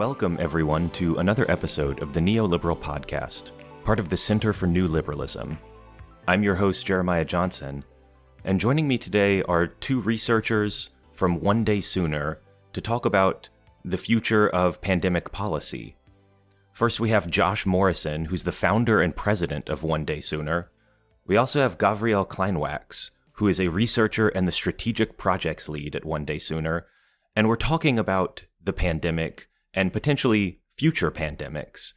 Welcome, everyone, to another episode of the Neoliberal Podcast, part of the Center for New Liberalism. I'm your host, Jeremiah Johnson, and joining me today are two researchers from One Day Sooner to talk about the future of pandemic policy. First, we have Josh Morrison, who's the founder and president of One Day Sooner. We also have Gavriel Kleinwaks, who is a researcher and the strategic projects lead at One Day Sooner, and we're talking about the pandemic and potentially future pandemics.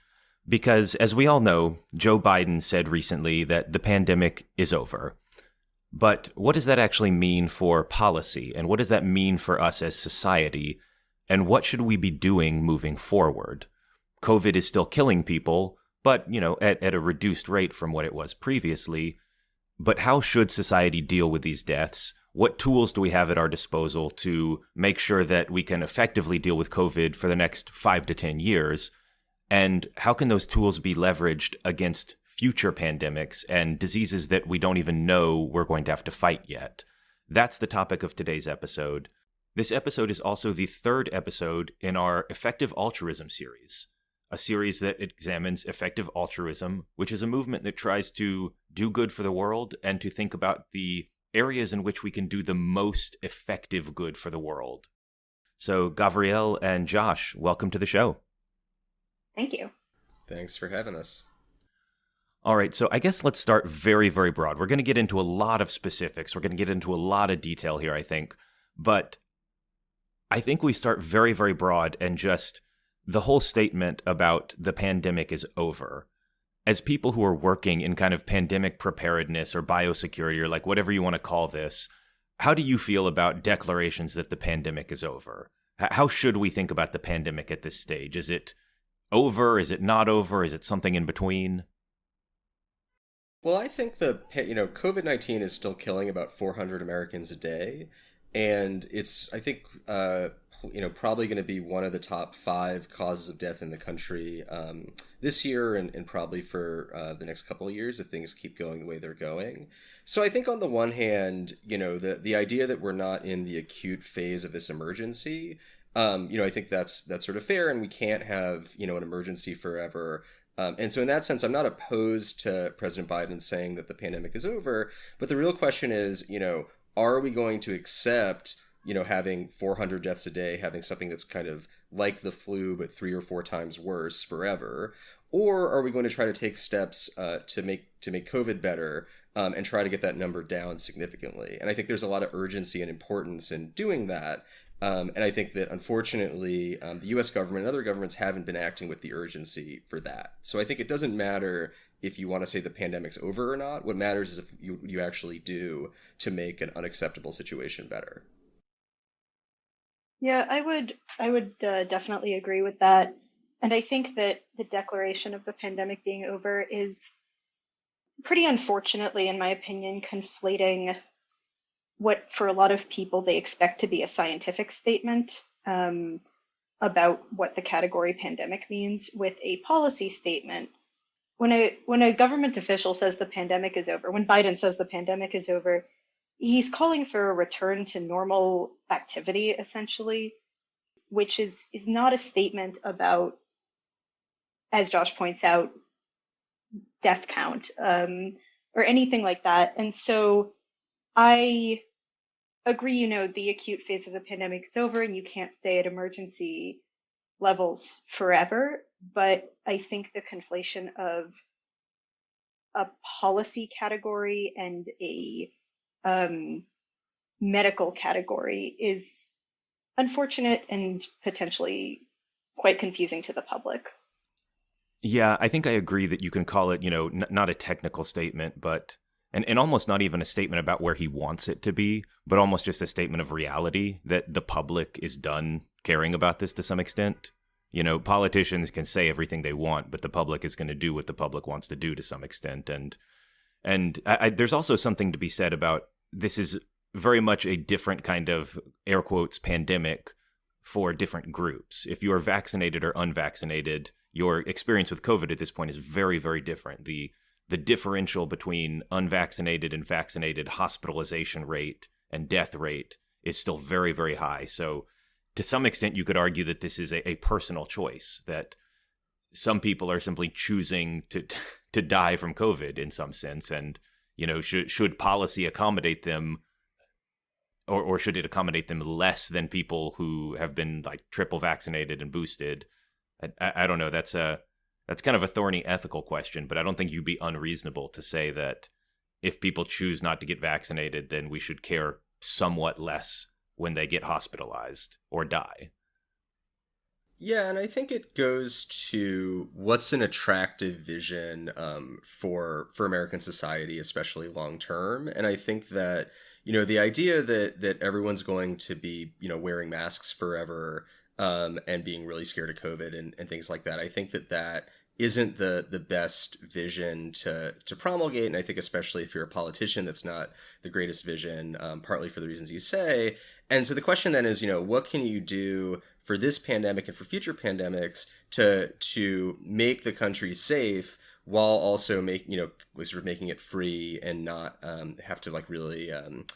Because, as we all know, Joe Biden said recently that the pandemic is over. But what does that actually mean for policy? And what does that mean for us as society? And what should we be doing moving forward? COVID is still killing people, but, at a reduced rate from what it was previously. But how should society deal with these deaths? What tools do we have at our disposal to make sure that we can effectively deal with COVID for the next 5 to 10 years? And how can those tools be leveraged against future pandemics and diseases that we don't even know we're going to have to fight yet? That's the topic of today's episode. This episode is also the third episode in our Effective Altruism series, a series that examines effective altruism, which is a movement that tries to do good for the world and to think about the areas in which we can do the most effective good for the world. So, Gavriel and Josh, welcome to the show. Thank you. Thanks for having us. All right, so I guess let's start very, very broad. We're going to get into a lot of specifics. We're going to get into a lot of detail here, I think. But I think we start very, very broad and just the whole statement about the pandemic is over. As people who are working in kind of pandemic preparedness or biosecurity or like whatever you want to call this, how do you feel about declarations that the pandemic is over? How should we think about the pandemic at this stage? Is it over? Is it not over? Is it something in between? Well, I think COVID-19 is still killing about 400 Americans a day. And it's, I think, probably going to be one of the top 5 causes of death in the country this year and probably for the next couple of years if things keep going the way they're going. So I think on the one hand, the idea that we're not in the acute phase of this emergency, I think that's sort of fair, and we can't have, an emergency forever. And so in that sense, I'm not opposed to President Biden saying that the pandemic is over. But the real question is, are we going to accept having 400 deaths a day, having something that's kind of like the flu, but 3 or 4 times worse forever? Or are we going to try to take steps to make COVID better and try to get that number down significantly? And I think there's a lot of urgency and importance in doing that. And I think that, unfortunately, the U.S. government and other governments haven't been acting with the urgency for that. So I think it doesn't matter if you want to say the pandemic's over or not. What matters is if you actually do to make an unacceptable situation better. Yeah, I would definitely agree with that. And I think that the declaration of the pandemic being over is pretty unfortunately, in my opinion, conflating what for a lot of people they expect to be a scientific statement about what the category pandemic means with a policy statement. When a government official says the pandemic is over, when Biden says the pandemic is over, he's calling for a return to normal activity, essentially, which is not a statement about, as Josh points out, death count or anything like that. And so I agree, the acute phase of the pandemic is over and you can't stay at emergency levels forever. But I think the conflation of a policy category and a medical category is unfortunate and potentially quite confusing to the public. Yeah, I think I agree that you can call it, not a technical statement, but and almost not even a statement about where he wants it to be, but almost just a statement of reality that the public is done caring about this to some extent. Politicians can say everything they want, but the public is going to do what the public wants to do to some extent. And there's also something to be said about this is very much a different kind of, air quotes, pandemic for different groups. If you are vaccinated or unvaccinated, your experience with COVID at this point is very, very different. The differential between unvaccinated and vaccinated hospitalization rate and death rate is still very, very high. So to some extent, you could argue that this is a personal choice, that some people are simply choosing to die from COVID in some sense. And, should policy accommodate them, or should it accommodate them less than people who have been like triple vaccinated and boosted? I don't know. That's kind of a thorny ethical question, but I don't think you'd be unreasonable to say that if people choose not to get vaccinated, then we should care somewhat less when they get hospitalized or die. Yeah, and I think it goes to what's an attractive vision for American society, especially long term. And I think that, the idea that everyone's going to be, wearing masks forever and being really scared of COVID and things like that, I think that isn't the best vision to promulgate. And I think especially if you're a politician, that's not the greatest vision, partly for the reasons you say. And so the question then is, what can you do for this pandemic and for future pandemics to make the country safe while also sort of making it free and not have to really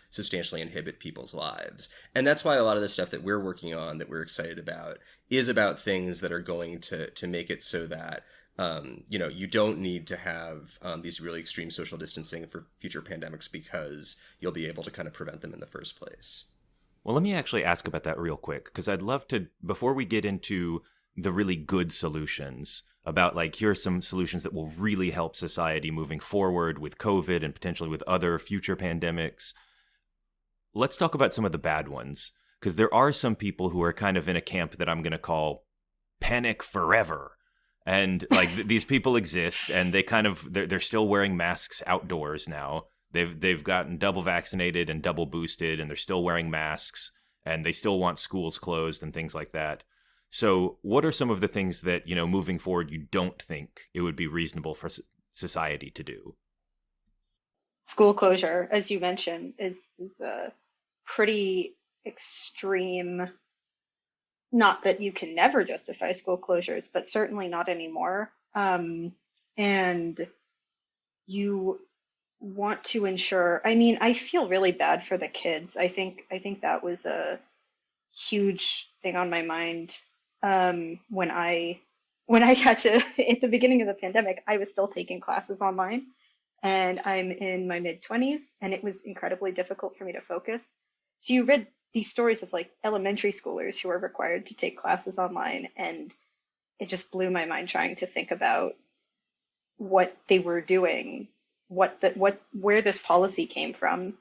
substantially inhibit people's lives. And that's why a lot of the stuff that we're working on, that we're excited about, is about things that are going to make it so that you don't need to have these really extreme social distancing for future pandemics, because you'll be able to kind of prevent them in the first place. Well, let me actually ask about that real quick, because I'd love to, before we get into the really good solutions, about here are some solutions that will really help society moving forward with COVID and potentially with other future pandemics. Let's talk about some of the bad ones, because there are some people who are kind of in a camp that I'm going to call panic forever. And these people exist, and they're still wearing masks outdoors now. They've gotten double vaccinated and double boosted, and they're still wearing masks, and they still want schools closed and things like that. So what are some of the things that, moving forward, you don't think it would be reasonable for society to do? School closure, as you mentioned, is a pretty extreme. Not that you can never justify school closures, but certainly not anymore. And you want to ensure, I feel really bad for the kids. I think that was a huge thing on my mind when I had to, at the beginning of the pandemic, I was still taking classes online, and I'm in my mid-20s, and it was incredibly difficult for me to focus. So you read these stories of elementary schoolers who are required to take classes online, and it just blew my mind trying to think about what they were doing, where this policy came from,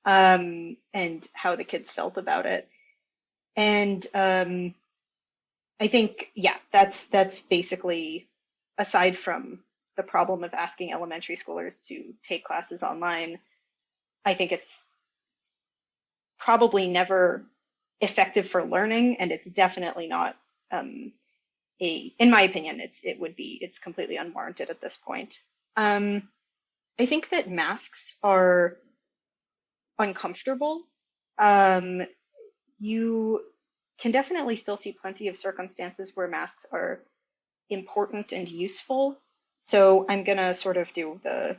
and how the kids felt about it. And I think, that's basically, aside from the problem of asking elementary schoolers to take classes online, I think it's probably never effective for learning, and it's definitely not in my opinion, it's completely unwarranted at this point. I think that masks are uncomfortable. You can definitely still see plenty of circumstances where masks are important and useful. So I'm gonna sort of do the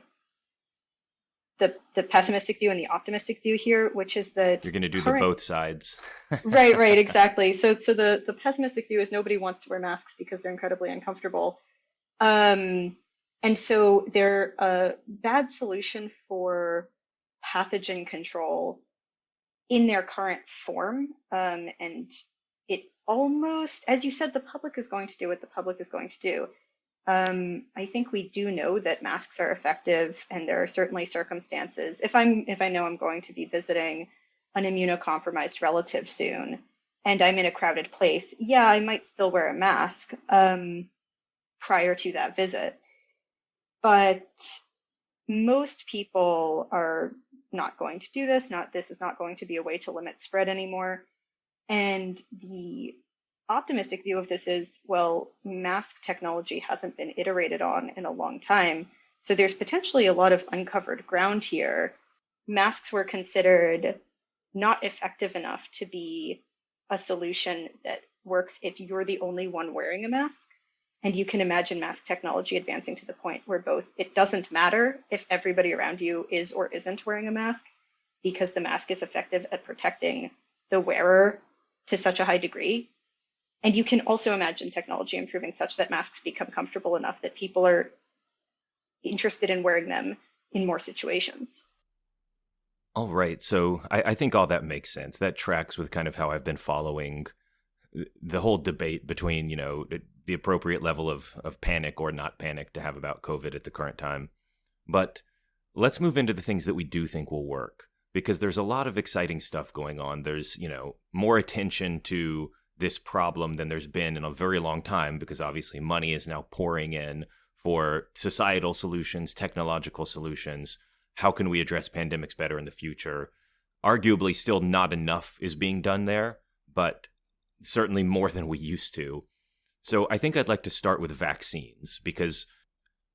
pessimistic view and the optimistic view here, which is that you're going to do the both sides. right, exactly. So the pessimistic view is nobody wants to wear masks because they're incredibly uncomfortable. And so they're a bad solution for pathogen control in their current form. And it almost, as you said, the public is going to do what the public is going to do. I think we do know that masks are effective, and there are certainly circumstances. If I know I'm going to be visiting an immunocompromised relative soon, and I'm in a crowded place, I might still wear a mask prior to that visit. But most people are not going to do this. This is not going to be a way to limit spread anymore. And the optimistic view of this is, well, mask technology hasn't been iterated on in a long time, so there's potentially a lot of uncovered ground here. Masks were considered not effective enough to be a solution that works if you're the only one wearing a mask. And you can imagine mask technology advancing to the point where it doesn't matter if everybody around you is or isn't wearing a mask, because the mask is effective at protecting the wearer to such a high degree. And you can also imagine technology improving such that masks become comfortable enough that people are interested in wearing them in more situations. All right. So I think all that makes sense. That tracks with kind of how I've been following the whole debate between, the appropriate level of panic or not panic to have about COVID at the current time. But let's move into the things that we do think will work, because there's a lot of exciting stuff going on. There's, more attention to this problem than there's been in a very long time, because obviously money is now pouring in for societal solutions, technological solutions. How can we address pandemics better in the future? Arguably, still not enough is being done there, but certainly more than we used to. So I think I'd like to start with vaccines, because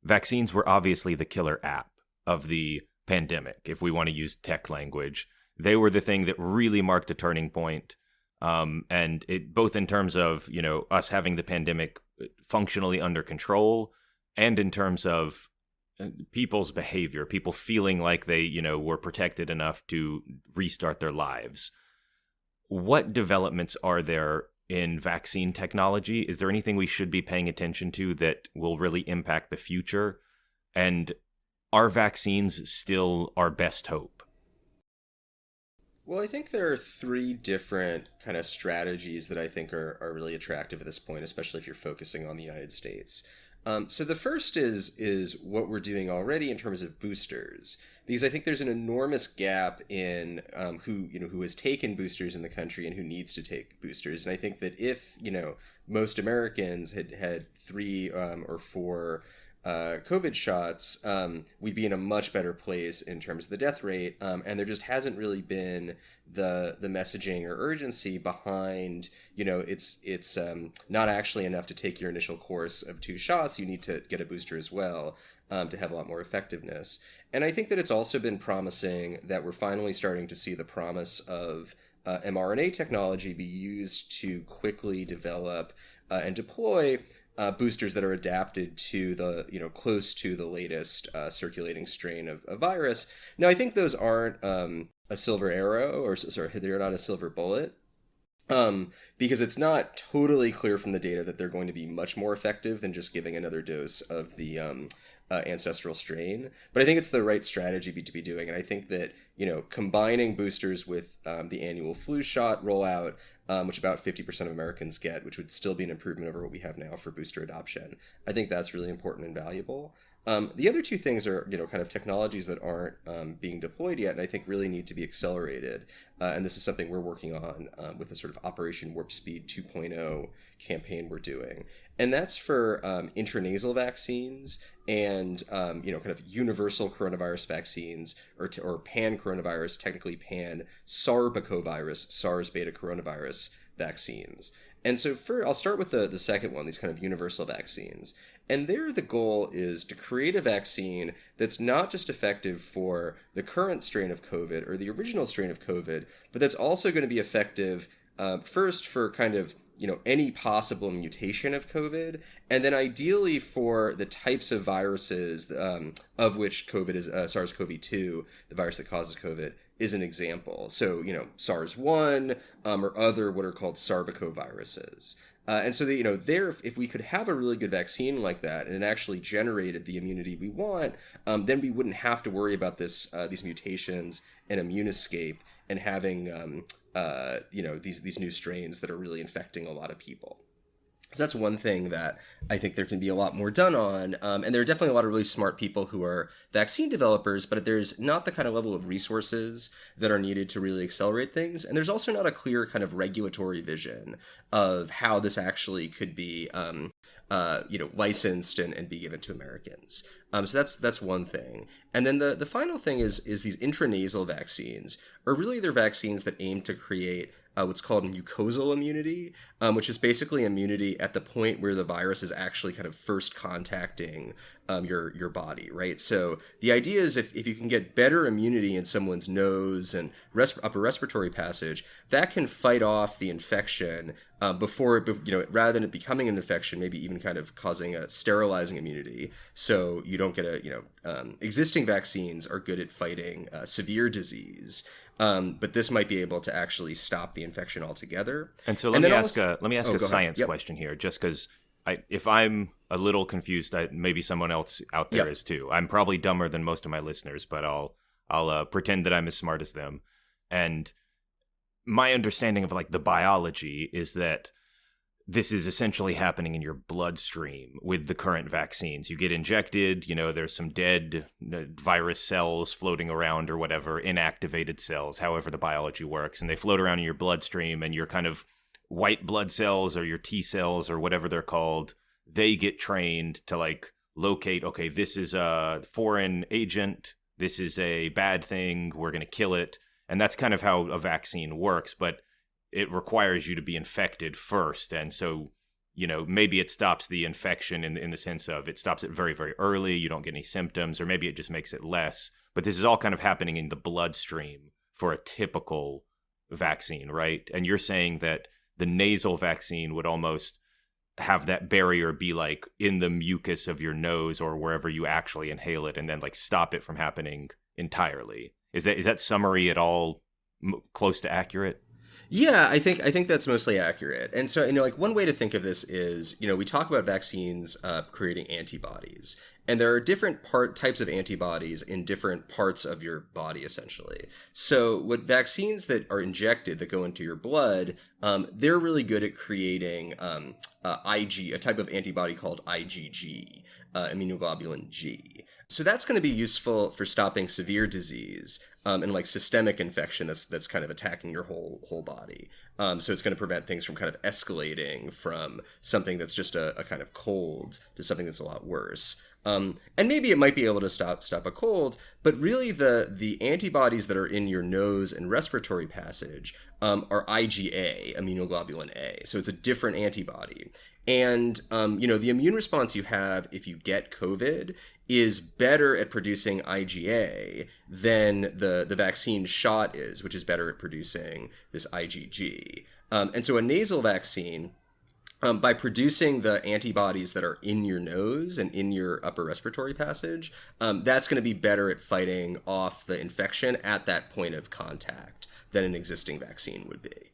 vaccines were obviously the killer app of the pandemic, if we want to use tech language. They were the thing that really marked a turning point. And it both in terms of, us having the pandemic functionally under control, and in terms of people's behavior, people feeling like they, were protected enough to restart their lives. What developments are there in vaccine technology? Is there anything we should be paying attention to that will really impact the future? And are vaccines still our best hope? Well, I think there are three different kind of strategies that I think are really attractive at this point, especially if you're focusing on the United States. So the first is what we're doing already in terms of boosters, because I think there's an enormous gap in who has taken boosters in the country and who needs to take boosters. And I think that if most Americans had 3 or 4 COVID shots, we'd be in a much better place in terms of the death rate. And there just hasn't really been the messaging or urgency behind, it's not actually enough to take your initial course of 2 shots. You need to get a booster as well to have a lot more effectiveness. And I think that it's also been promising that we're finally starting to see the promise of mRNA technology be used to quickly develop and deploy boosters that are adapted to the, close to the latest circulating strain of virus. Now, I think those aren't a silver arrow, or sorry, they're not a silver bullet, because it's not totally clear from the data that they're going to be much more effective than just giving another dose of the ancestral strain. But I think it's the right strategy to be doing. And I think that, combining boosters with the annual flu shot rollout, which about 50% of Americans get, which would still be an improvement over what we have now for booster adoption, I think that's really important and valuable. The other 2 things are, kind of technologies that aren't being deployed yet, and I think really need to be accelerated. And this is something we're working on with the sort of Operation Warp Speed 2.0 campaign we're doing. And that's for intranasal vaccines and, kind of universal coronavirus vaccines, or pan-coronavirus, technically pan-sarbecovirus, SARS beta coronavirus vaccines. And so I'll start with the second one, these kind of universal vaccines. And there the goal is to create a vaccine that's not just effective for the current strain of COVID or the original strain of COVID, but that's also going to be effective first for kind of, any possible mutation of COVID, and then ideally for the types of viruses of which COVID is SARS-CoV-2, the virus that causes COVID, is an example. So, SARS-1 or other what are called sarbecoviruses. And so, if we could have a really good vaccine like that and it actually generated the immunity we want, then we wouldn't have to worry about these mutations and immune escape and having, these new strains that are really infecting a lot of people. So that's one thing that I think there can be a lot more done on. And there are definitely a lot of really smart people who are vaccine developers, but there's not the kind of level of resources that are needed to really accelerate things. And there's also not a clear kind of regulatory vision of how this actually could be, licensed and be given to Americans. So that's one thing. And then the final thing is these intranasal vaccines, or really they're vaccines that aim to create what's called mucosal immunity, which is basically immunity at the point where the virus is actually kind of first contacting your body, right? So the idea is if you can get better immunity in someone's nose and upper respiratory passage, that can fight off the infection before it, rather than it becoming an infection, maybe even kind of causing a sterilizing immunity. So you don't get existing vaccines are good at fighting severe disease. But this might be able to actually stop the infection altogether. And so let me ask a go science ahead. question here, just because if I'm a little confused, maybe someone else out there is too. I'm probably dumber than most of my listeners, but I'll pretend that I'm as smart as them. And my understanding of like the biology is that this is essentially happening in your bloodstream with the current vaccines. You get injected, there's some dead virus cells floating around or whatever, inactivated cells, however the biology works, and they float around in your bloodstream, and your kind of white blood cells or your T cells or whatever they're called, they get trained to like locate, okay, this is a foreign agent, this is a bad thing, we're going to kill it. And that's kind of how a vaccine works, but it requires you to be infected first. And so, maybe it stops the infection in the sense of it stops it very, very early. You don't get any symptoms, or maybe it just makes it less. But this is all kind of happening in the bloodstream for a typical vaccine, right? And you're saying that the nasal vaccine would almost have that barrier be like in the mucus of your nose or wherever you actually inhale it, and then like stop it from happening entirely. Is that summary at all close to accurate? Yeah, I think that's mostly accurate. And so, like one way to think of this is, we talk about vaccines creating antibodies, and there are different types of antibodies in different parts of your body, essentially. So, what vaccines that are injected that go into your blood, they're really good at creating a type of antibody called IgG, immunoglobulin G. So that's going to be useful for stopping severe disease and like systemic infection that's kind of attacking your whole body. So it's going to prevent things from kind of escalating from something that's just a kind of cold to something that's a lot worse. And maybe it might be able to stop a cold, but really the antibodies that are in your nose and respiratory passage are IgA, immunoglobulin A. So it's a different antibody. And, the immune response you have if you get COVID is better at producing IgA than the vaccine shot is, which is better at producing this IgG. And so a nasal vaccine, by producing the antibodies that are in your nose and in your upper respiratory passage, that's going to be better at fighting off the infection at that point of contact than an existing vaccine would be.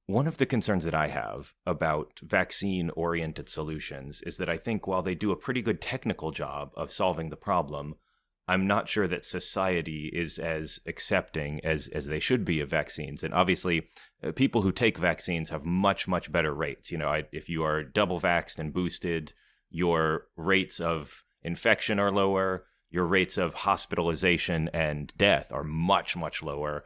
One of the concerns that I have about vaccine-oriented solutions is that I think while they do a pretty good technical job of solving the problem, I'm not sure that society is as accepting as they should be of vaccines. And obviously, people who take vaccines have much, much better rates. If you are double vaxxed and boosted, your rates of infection are lower, your rates of hospitalization and death are much, much lower.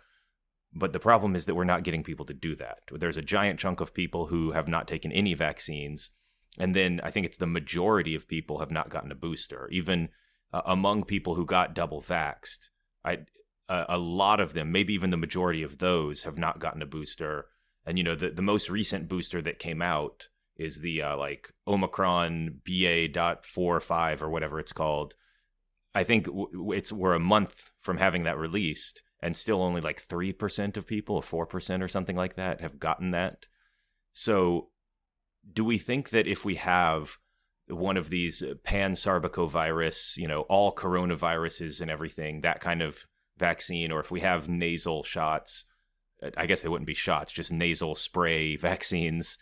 But the problem is that we're not getting people to do that. There's a giant chunk of people who have not taken any vaccines. And then I think it's the majority of people have not gotten a booster. Even among people who got double vaxxed, a lot of them, maybe even the majority of those, have not gotten a booster. And, the most recent booster that came out is the Omicron BA.4/5 or whatever it's called. I think we're a month from having that released. And still only like 3% of people, or 4% or something like that, have gotten that. So do we think that if we have one of these pan-sarbecovirus, all coronaviruses and everything, that kind of vaccine, or if we have nasal shots, I guess they wouldn't be shots, just nasal spray vaccines,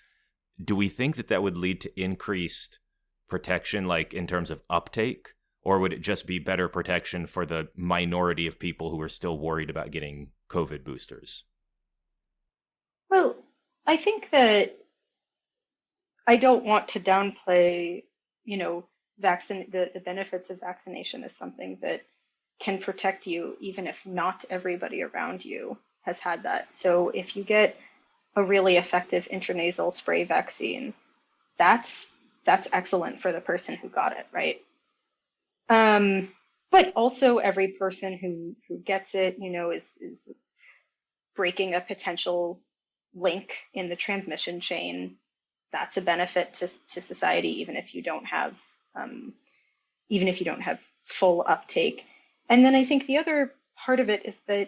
do we think that would lead to increased protection, like in terms of uptake? Or would it just be better protection for the minority of people who are still worried about getting COVID boosters? Well, I think that I don't want to downplay, the benefits of vaccination as something that can protect you, even if not everybody around you has had that. So if you get a really effective intranasal spray vaccine, that's excellent for the person who got it, right? But also every person who gets it, is breaking a potential link in the transmission chain. That's a benefit to society, even if you don't have full uptake. And then I think the other part of it is that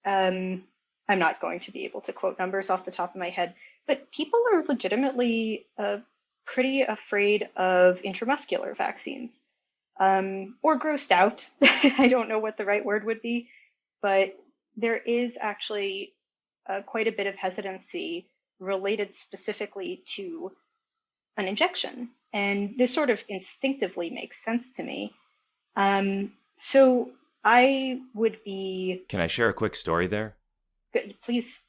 I'm not going to be able to quote numbers off the top of my head, but people are legitimately pretty afraid of intramuscular vaccines. Or grossed out. I don't know what the right word would be, but there is actually quite a bit of hesitancy related specifically to an injection. And this sort of instinctively makes sense to me. So I would be... Can I share a quick story there? Please.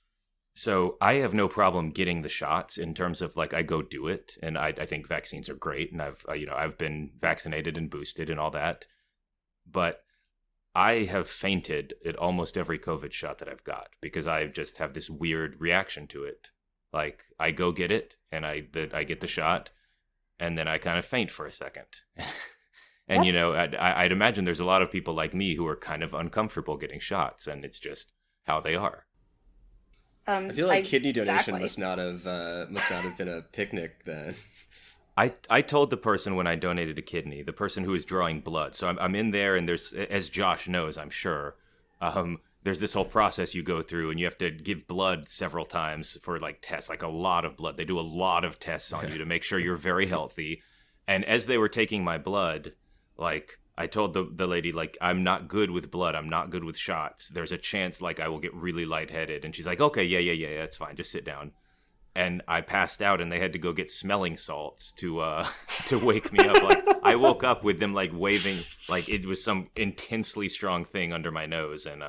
So I have no problem getting the shots in terms of like I go do it, and I think vaccines are great, and I've been vaccinated and boosted and all that, but I have fainted at almost every COVID shot that I've got because I just have this weird reaction to it. Like I go get it, and I get the shot, and then I kind of faint for a second. And I'd imagine there's a lot of people like me who are kind of uncomfortable getting shots, and it's just how they are. I feel like kidney donation exactly. must not have been a picnic then. I told the person when I donated a kidney, the person who was drawing blood. So I'm in there, and there's, as Josh knows, I'm sure, there's this whole process you go through, and you have to give blood several times for like tests, like a lot of blood. They do a lot of tests on you to make sure you're very healthy. And as they were taking my blood, like I told the lady, like, I'm not good with blood. I'm not good with shots. There's a chance like I will get really lightheaded. And she's like, okay, yeah, that's fine. Just sit down. And I passed out, and they had to go get smelling salts to wake me up. Like I woke up with them like waving, like it was some intensely strong thing under my nose. And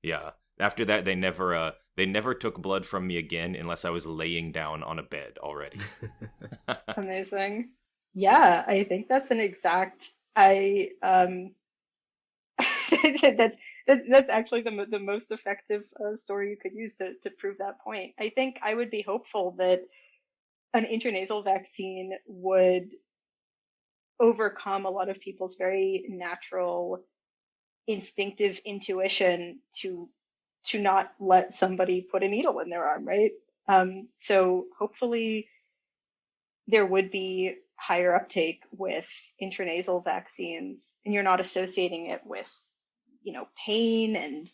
yeah, after that they never took blood from me again unless I was laying down on a bed already. Amazing. Yeah, I think that's an exact. That's actually the most effective story you could use to prove that point. I think I would be hopeful that an intranasal vaccine would overcome a lot of people's very natural, instinctive intuition to not let somebody put a needle in their arm, right? So hopefully there would be higher uptake with intranasal vaccines, and you're not associating it with, pain and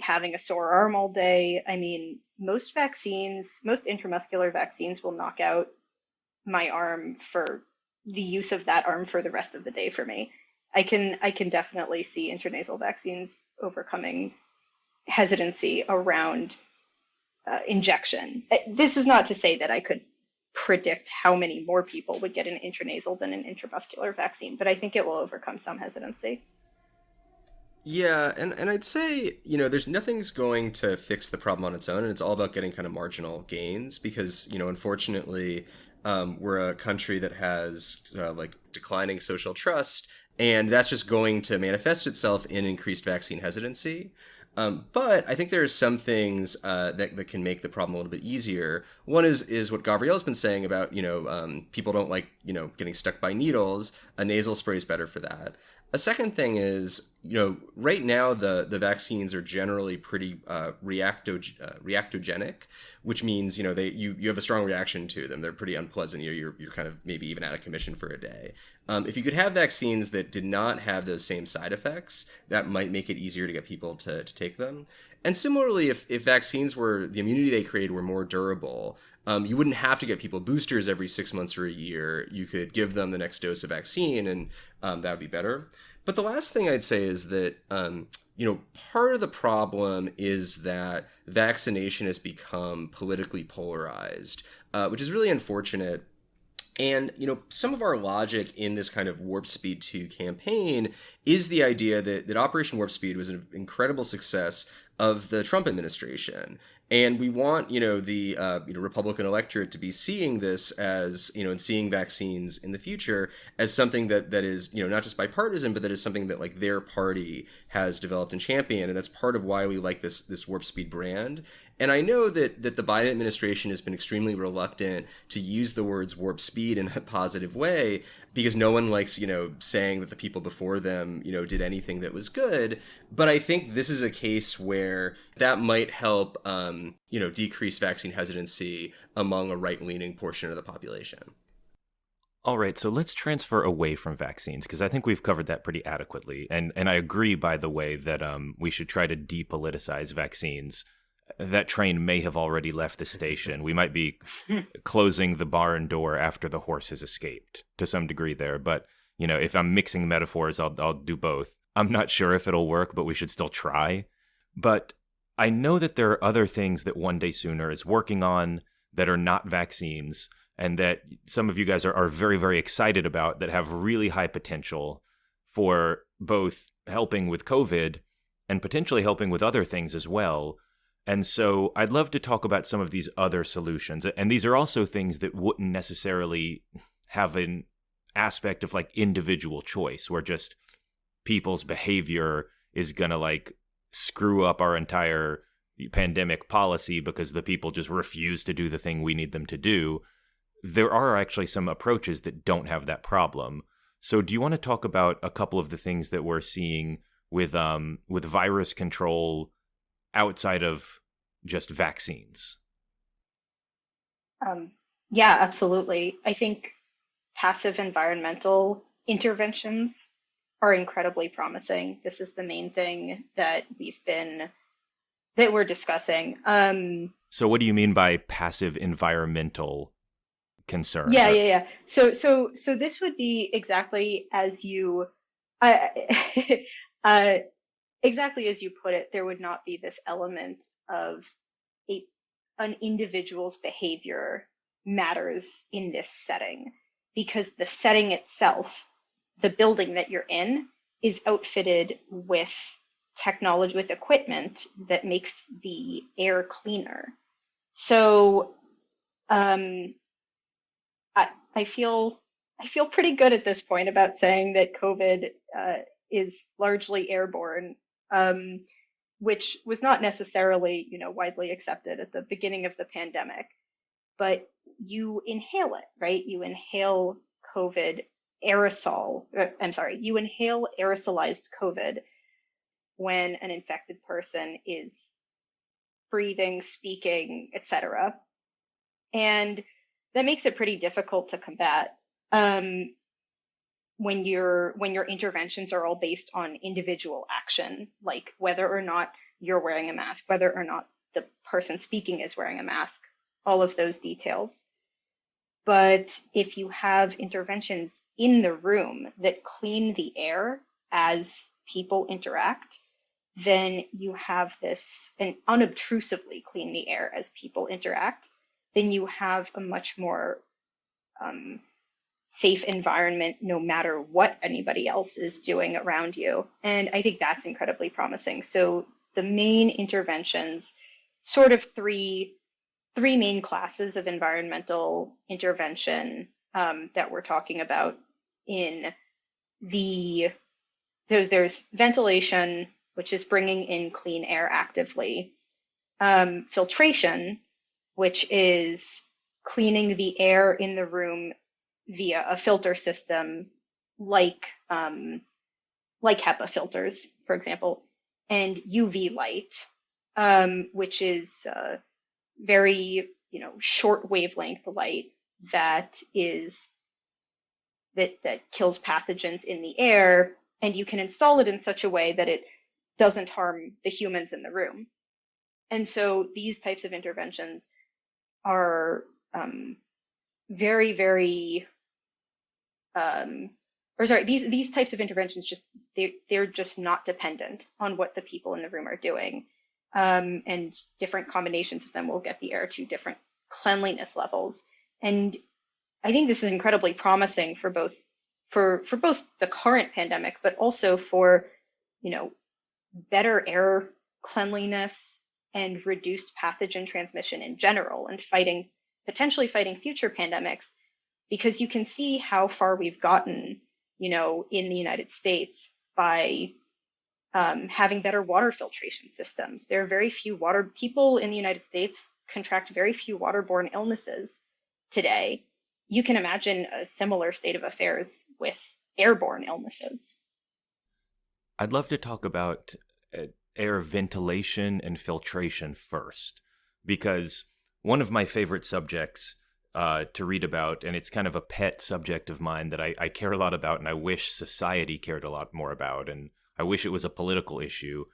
having a sore arm all day. I mean, most intramuscular vaccines will knock out my arm for the use of that arm for the rest of the day for me. I can definitely see intranasal vaccines overcoming hesitancy around injection. This is not to say that I could predict how many more people would get an intranasal than an intramuscular vaccine, but I think it will overcome some hesitancy. Yeah, and I'd say, there's nothing's going to fix the problem on its own, and it's all about getting kind of marginal gains because, unfortunately, we're a country that has declining social trust, and that's just going to manifest itself in increased vaccine hesitancy. But I think there are some things that can make the problem a little bit easier. One is what Gavriel's been saying about, people don't like, getting stuck by needles. A nasal spray is better for that. A second thing is, right now the vaccines are generally pretty reactogenic, which means, you have a strong reaction to them. They're pretty unpleasant. You're kind of maybe even out of commission for a day. If you could have vaccines that did not have those same side effects, that might make it easier to get people to take them. And similarly, if vaccines the immunity they created were more durable, you wouldn't have to get people boosters every 6 months or a year. You could give them the next dose of vaccine, and that would be better. But the last thing I'd say is that, part of the problem is that vaccination has become politically polarized, which is really unfortunate. And, some of our logic in this kind of Warp Speed 2 campaign is the idea that Operation Warp Speed was an incredible success of the Trump administration. And we want, the Republican electorate to be seeing this as, and seeing vaccines in the future as something that is, not just bipartisan, but that is something that like their party has developed and championed. And that's part of why we like this Warp Speed brand. And I know that the Biden administration has been extremely reluctant to use the words warp speed in a positive way because no one likes, saying that the people before them, did anything that was good. But I think this is a case where that might help, decrease vaccine hesitancy among a right-leaning portion of the population. All right, so let's transfer away from vaccines because I think we've covered that pretty adequately. And I agree, by the way, that we should try to depoliticize vaccines. That train may have already left the station. We might be closing the barn door after the horse has escaped to some degree there. But, if I'm mixing metaphors, I'll do both. I'm not sure if it'll work, but we should still try. But I know that there are other things that One Day Sooner is working on that are not vaccines, and that some of you guys are very, very excited about, that have really high potential for both helping with COVID and potentially helping with other things as well. And so I'd love to talk about some of these other solutions. And these are also things that wouldn't necessarily have an aspect of like individual choice, where just people's behavior is going to like screw up our entire pandemic policy because the people just refuse to do the thing we need them to do. There are actually some approaches that don't have that problem. So do you want to talk about a couple of the things that we're seeing with virus control outside of just vaccines? Yeah, absolutely. I think passive environmental interventions are incredibly promising. This is the main thing that we're discussing. So what do you mean by passive environmental concerns? Yeah. So this would be exactly as you, exactly as you put it. There would not be this element of an individual's behavior matters in this setting, because the setting itself, the building that you're in, is outfitted with technology, with equipment that makes the air cleaner. So I feel pretty good at this point about saying that COVID is largely airborne, which was not necessarily, widely accepted at the beginning of the pandemic. But you inhale it, right? You inhale COVID aerosol. You inhale aerosolized COVID when an infected person is breathing, speaking, etc. And that makes it pretty difficult to combat when your interventions are all based on individual action, like whether or not you're wearing a mask, whether or not the person speaking is wearing a mask, all of those details. But if you have interventions in the room that clean the air as people interact, then you have this, and unobtrusively clean the air as people interact, then you have a much more safe environment no matter what anybody else is doing around you. And I think that's incredibly promising. So the main interventions, sort of three main classes of environmental intervention that we're talking about there's ventilation, which is bringing in clean air actively, filtration, which is cleaning the air in the room via a filter system like HEPA filters, for example, and UV light, which is very short wavelength light that kills pathogens in the air, and you can install it in such a way that it doesn't harm the humans in the room. And so these types of interventions are very, very these types of interventions they're just not dependent on what the people in the room are doing. And different combinations of them will get the air to different cleanliness levels. And I think this is incredibly promising for both the current pandemic, but also for, better air cleanliness and reduced pathogen transmission in general, and potentially fighting future pandemics, because you can see how far we've gotten, in the United States by having better water filtration systems. There are very few people in the United States contract very few waterborne illnesses today. You can imagine a similar state of affairs with airborne illnesses. I'd love to talk about air ventilation and filtration first, because one of my favorite subjects to read about, and it's kind of a pet subject of mine that I care a lot about, and I wish society cared a lot more about, and I wish it was a political issue,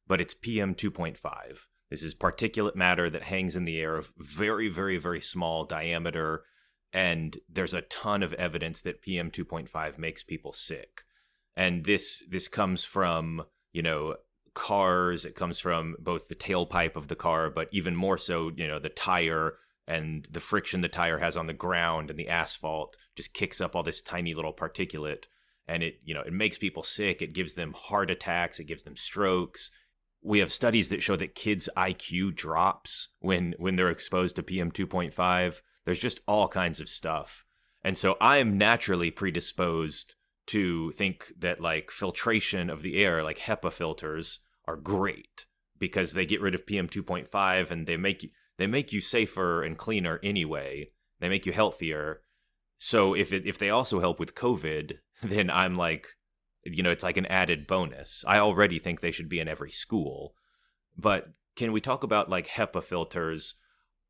but it's PM 2.5. This is particulate matter that hangs in the air of very, very, very small diameter, and there's a ton of evidence that PM 2.5 makes people sick. And this comes from, cars. It comes from both the tailpipe of the car, but even more so, the tire and the friction the tire has on the ground and the asphalt just kicks up all this tiny little particulate. And it makes people sick. It gives them heart attacks. It gives them strokes. We have studies that show that kids' IQ drops when they're exposed to PM 2.5. There's just all kinds of stuff. And so I am naturally predisposed to think that like filtration of the air, like Hepa filters, are great because they get rid of PM 2.5 and they make you safer and cleaner anyway. They make you healthier. So if they also help with COVID, then I'm like, it's like an added bonus. I already think they should be in every school. But can we talk about like Hepa filters?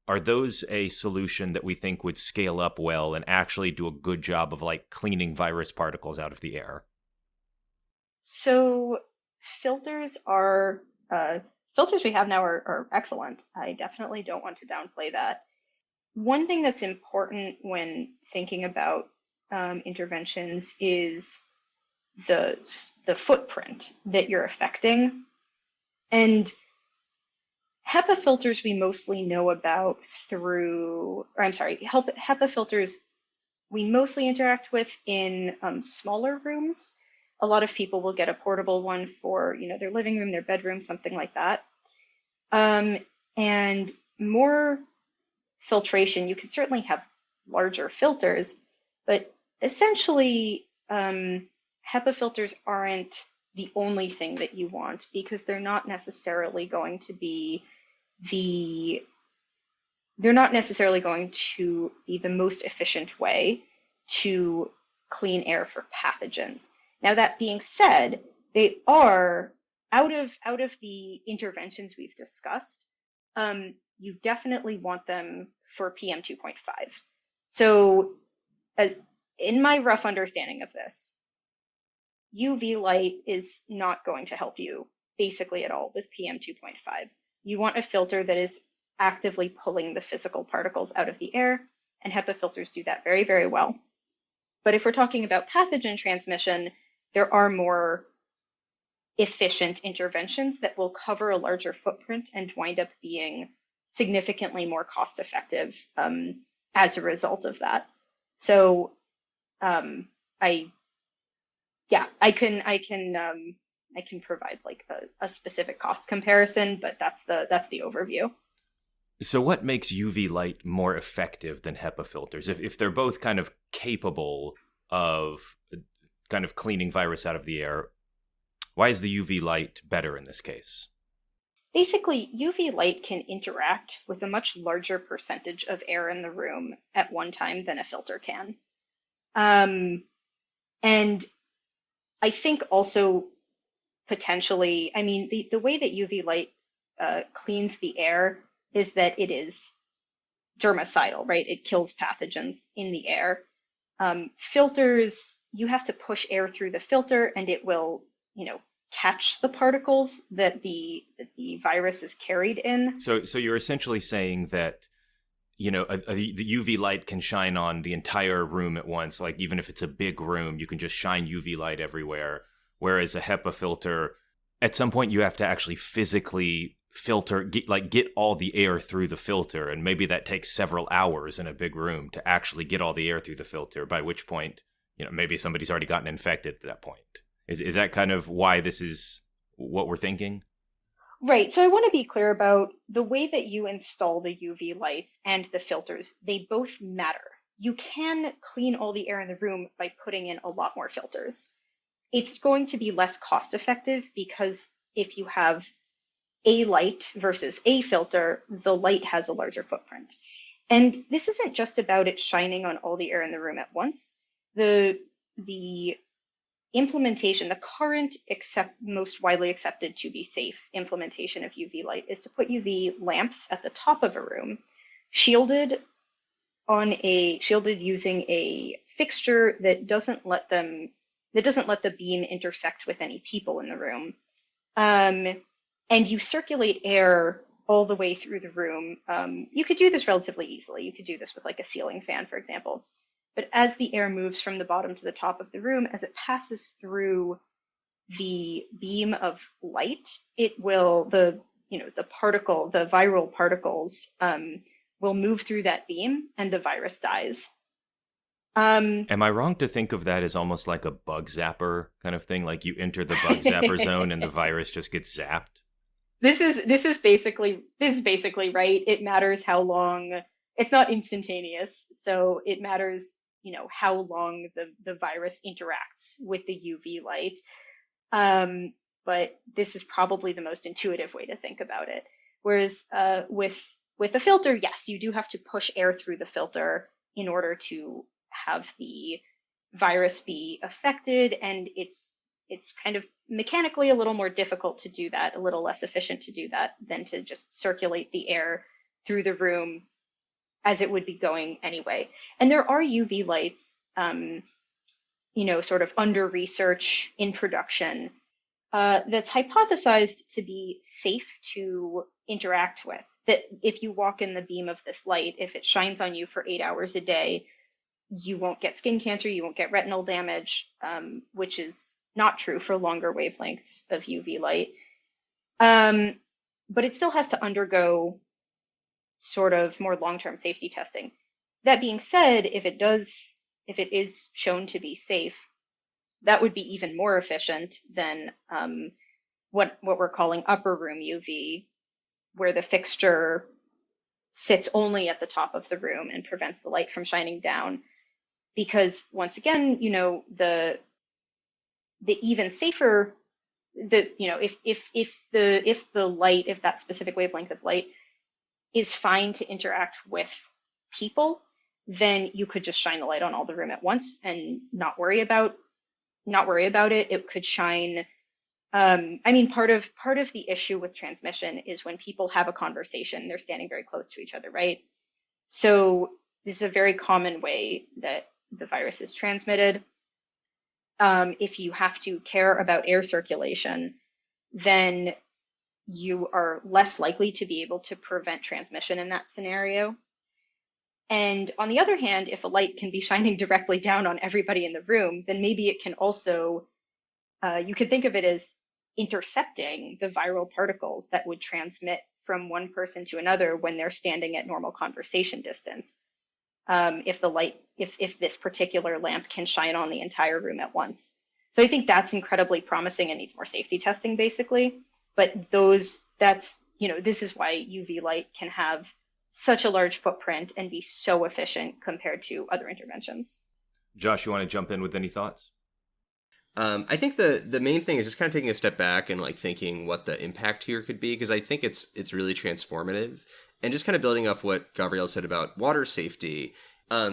Are those a solution that we think would scale up well and actually do a good job of like cleaning virus particles out of the air? So filters we have now are excellent. I definitely don't want to downplay that. One thing that's important when thinking about interventions is the footprint that you're affecting. And Hepa filters we mostly know about Hepa filters we mostly interact with in smaller rooms. A lot of people will get a portable one for, their living room, their bedroom, something like that. And more filtration, you can certainly have larger filters, but essentially Hepa filters aren't the only thing that you want because they're not necessarily going to be the most efficient way to clean air for pathogens. Now, that being said, they are out of the interventions we've discussed, you definitely want them for PM 2.5. So in my rough understanding of this, UV light is not going to help you basically at all with PM 2.5. You want a filter that is actively pulling the physical particles out of the air, and Hepa filters do that very, very well. But if we're talking about pathogen transmission, there are more efficient interventions that will cover a larger footprint and wind up being significantly more cost effective as a result of that. So I can provide like a specific cost comparison, but that's the overview. So what makes UV light more effective than Hepa filters? If they're both kind of capable of kind of cleaning virus out of the air, why is the UV light better in this case? Basically, UV light can interact with a much larger percentage of air in the room at one time than a filter can. And I think also potentially, the way that UV light cleans the air is that it is germicidal, right? It kills pathogens in the air. Filters, you have to push air through the filter and it will, catch the particles that the virus is carried in. So you're essentially saying that, the UV light can shine on the entire room at once. Like even if it's a big room, you can just shine UV light everywhere. Whereas a Hepa filter, at some point you have to actually physically filter, get all the air through the filter. And maybe that takes several hours in a big room to actually get all the air through the filter, by which point, maybe somebody's already gotten infected at that point. Is that kind of why this is what we're thinking? Right. So I want to be clear about the way that you install the UV lights and the filters. They both matter. You can clean all the air in the room by putting in a lot more filters. It's going to be less cost effective because if you have a light versus a filter, the light has a larger footprint. And this isn't just about it shining on all the air in the room at once. The implementation, the current most widely accepted to be safe implementation of UV light is to put UV lamps at the top of a room, shielded using a fixture that doesn't let the beam intersect with any people in the room. And you circulate air all the way through the room. You could do this relatively easily. You could do this with like a ceiling fan, for example. But as the air moves from the bottom to the top of the room, as it passes through the beam of light, it will, the viral particles will move through that beam and the virus dies. Am I wrong to think of that as almost like a bug zapper kind of thing? Like you enter the bug zapper zone and the virus just gets zapped? This is basically right. It matters how long. It's not instantaneous, so it matters, how long the virus interacts with the UV light. But this is probably the most intuitive way to think about it. Whereas with a filter, yes, you do have to push air through the filter in order to have the virus be affected, and it's kind of mechanically a little more difficult to do that, a little less efficient to do that than to just circulate the air through the room as it would be going anyway. And there are UV lights, sort of under research in production, that's hypothesized to be safe to interact with. That if you walk in the beam of this light, if it shines on you for 8 hours a day, you won't get skin cancer, you won't get retinal damage, which is not true for longer wavelengths of UV light. But it still has to undergo sort of more long-term safety testing. That being said, if it is shown to be safe, that would be even more efficient than what we're calling upper room UV, where the fixture sits only at the top of the room and prevents the light from shining down. Because once again, the even safer, if that specific wavelength of light is fine to interact with people, then you could just shine the light on all the room at once and not worry about it. It could shine. Part of the issue with transmission is when people have a conversation, they're standing very close to each other, right? So this is a very common way that the virus is transmitted. If you have to care about air circulation, then you are less likely to be able to prevent transmission in that scenario. And on the other hand, if a light can be shining directly down on everybody in the room, then maybe it can also, you could think of it as intercepting the viral particles that would transmit from one person to another when they're standing at normal conversation distance. If this particular lamp can shine on the entire room at once. So I think that's incredibly promising and needs more safety testing, basically. But this is why UV light can have such a large footprint and be so efficient compared to other interventions. Josh, you want to jump in with any thoughts? I think the main thing is just kind of taking a step back and like thinking what the impact here could be, because I think it's really transformative. And just kind of building off what Gavriel said about water safety.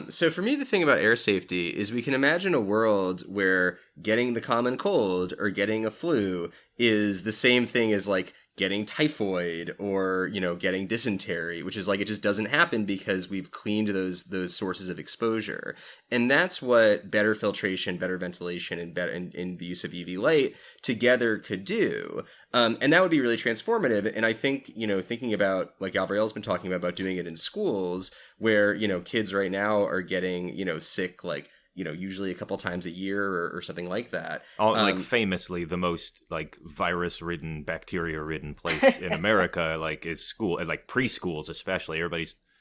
So for me, the thing about air safety is we can imagine a world where getting the common cold or getting a flu is the same thing as like getting typhoid or, getting dysentery, which is like, it just doesn't happen because we've cleaned those sources of exposure. And that's what better filtration, better ventilation, and the use of UV light together could do. And that would be really transformative. And I think, thinking about, like Gavriel's been talking about doing it in schools where, kids right now are getting, sick, like, usually a couple times a year or something like that. Like famously, the most like virus-ridden, bacteria-ridden place in America, like is school, like preschools especially.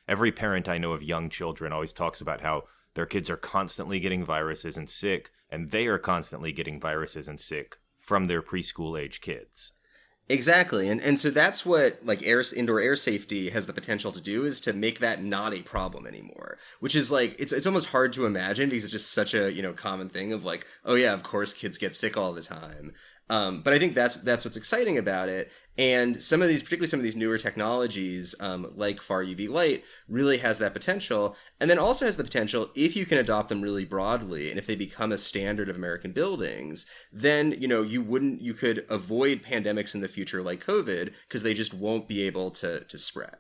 Every parent I know of young children always talks about how their kids are constantly getting viruses and sick, and they are constantly getting viruses and sick from their preschool age kids. Exactly. And so that's what like indoor air safety has the potential to do, is to make that not a problem anymore, which is like, it's almost hard to imagine because it's just such a, common thing of like, oh yeah, of course kids get sick all the time. But I think that's what's exciting about it. And particularly some of these newer technologies, like far UV light, really has that potential. And then also has the potential, if you can adopt them really broadly, and if they become a standard of American buildings, then, you could avoid pandemics in the future like COVID, because they just won't be able to spread.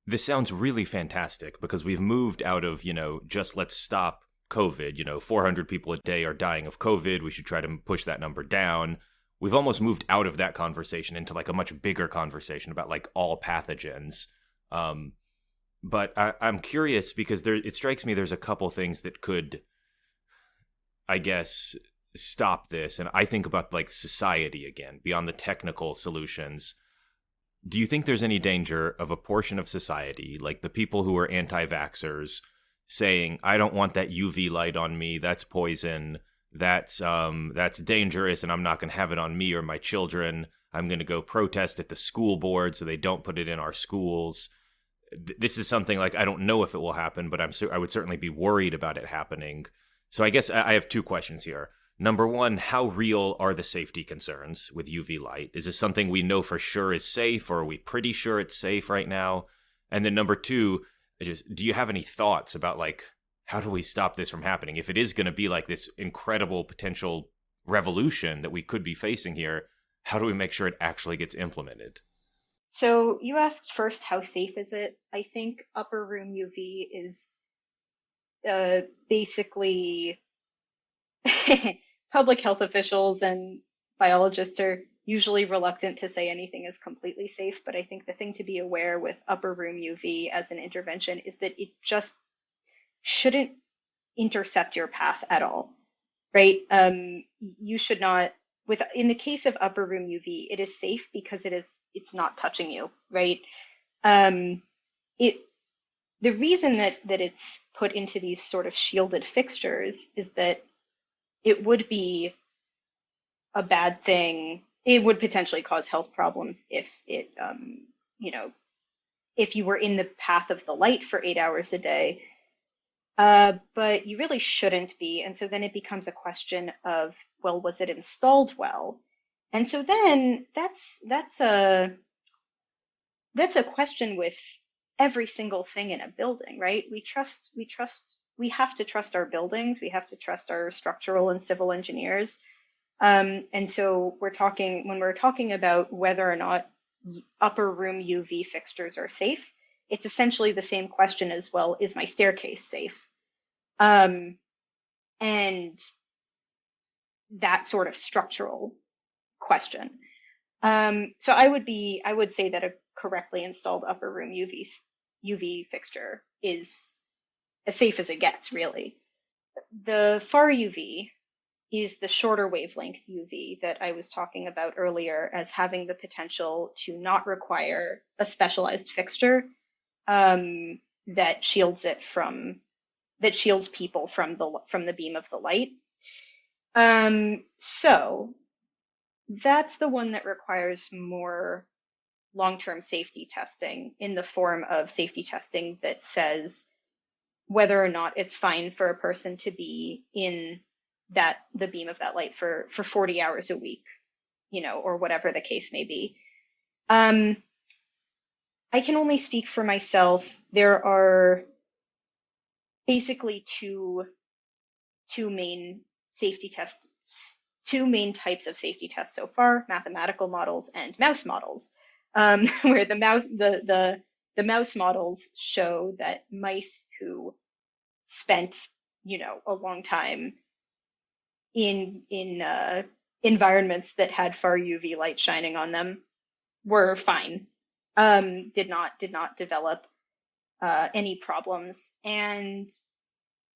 This sounds really fantastic because we've moved out of, just let's stop COVID, 400 people a day are dying of COVID. We should try to push that number down. We've almost moved out of that conversation into like a much bigger conversation about like all pathogens. But I'm curious because it strikes me there's a couple things that could, I guess, stop this, and I think about like society again, beyond the technical solutions, do you think there's any danger of a portion of society, like the people who are anti-vaxxers, saying, I don't want that UV light on me, that's poison, that's dangerous, and I'm not going to have it on me or my children. I'm going to go protest at the school board so they don't put it in our schools. This is something like, I don't know if it will happen, but I would certainly be worried about it happening. So I guess I have two questions here. Number one, how real are the safety concerns with UV light? Is this something we know for sure is safe, or are we pretty sure it's safe right now? And then number two, do you have any thoughts about like, how do we stop this from happening? If it is going to be like this incredible potential revolution that we could be facing here, how do we make sure it actually gets implemented? So you asked first, how safe is it? I think upper room UV is basically public health officials and biologists are usually reluctant to say anything is completely safe, but I think the thing to be aware with upper room UV as an intervention is that it just shouldn't intercept your path at all, right? You should not, in the case of upper room UV, it is safe because it's not touching you, right? The reason that it's put into these sort of shielded fixtures is that it would be a bad thing. It would potentially cause health problems if if you were in the path of the light for 8 hours a day. But you really shouldn't be. And so then it becomes a question of, well, was it installed well? And so then that's a question with every single thing in a building, right? We have to trust our buildings. We have to trust our structural and civil engineers. And so when we're talking about whether or not upper room UV fixtures are safe, it's essentially the same question as, well, is my staircase safe? And that sort of structural question. So I would say that a correctly installed upper room UV fixture is as safe as it gets, really. The far UV is the shorter wavelength UV that I was talking about earlier as having the potential to not require a specialized fixture that shields people from the beam of the light. So that's the one that requires more long-term safety testing in the form of safety testing that says whether or not it's fine for a person to be in the beam of that light for 40 hours a week, or whatever the case may be. I can only speak for myself. There are basically two main types of safety tests so far: mathematical models and mouse models, where the mouse models show that mice who spent a long time in environments that had far UV light shining on them were fine, did not develop any problems. And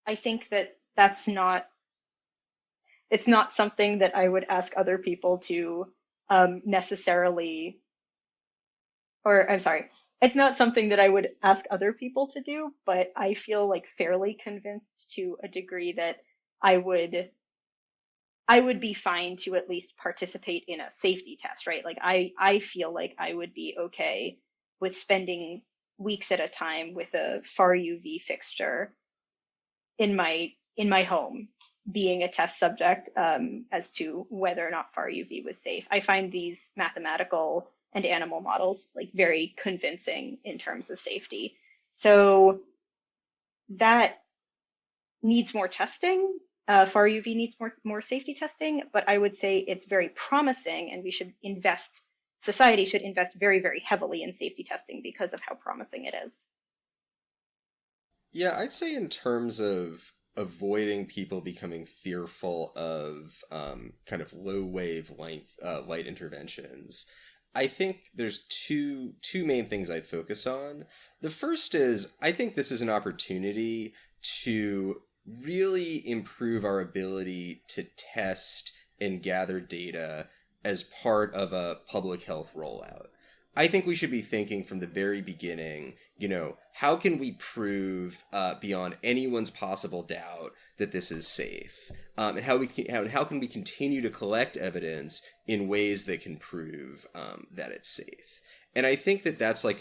I think that it's not something that I would ask other people to necessarily, or I'm sorry, it's not something that I would ask other people to do, but I feel like fairly convinced to a degree that I would be fine to at least participate in a safety test, right? Like I feel like I would be okay with spending weeks at a time with a far UV fixture in my home, being a test subject as to whether or not far UV was safe. I find these mathematical and animal models like very convincing in terms of safety. So that needs more testing. Far UV needs more safety testing, but I would say it's very promising, and society should invest very, very heavily in safety testing because of how promising it is. Yeah, I'd say in terms of avoiding people becoming fearful of kind of low wavelength light interventions, I think there's two main things I'd focus on. The first is, I think this is an opportunity to really improve our ability to test and gather data as part of a public health rollout. I think we should be thinking from the very beginning, how can we prove beyond anyone's possible doubt that this is safe? And how can we continue to collect evidence in ways that can prove that it's safe? And I think that's like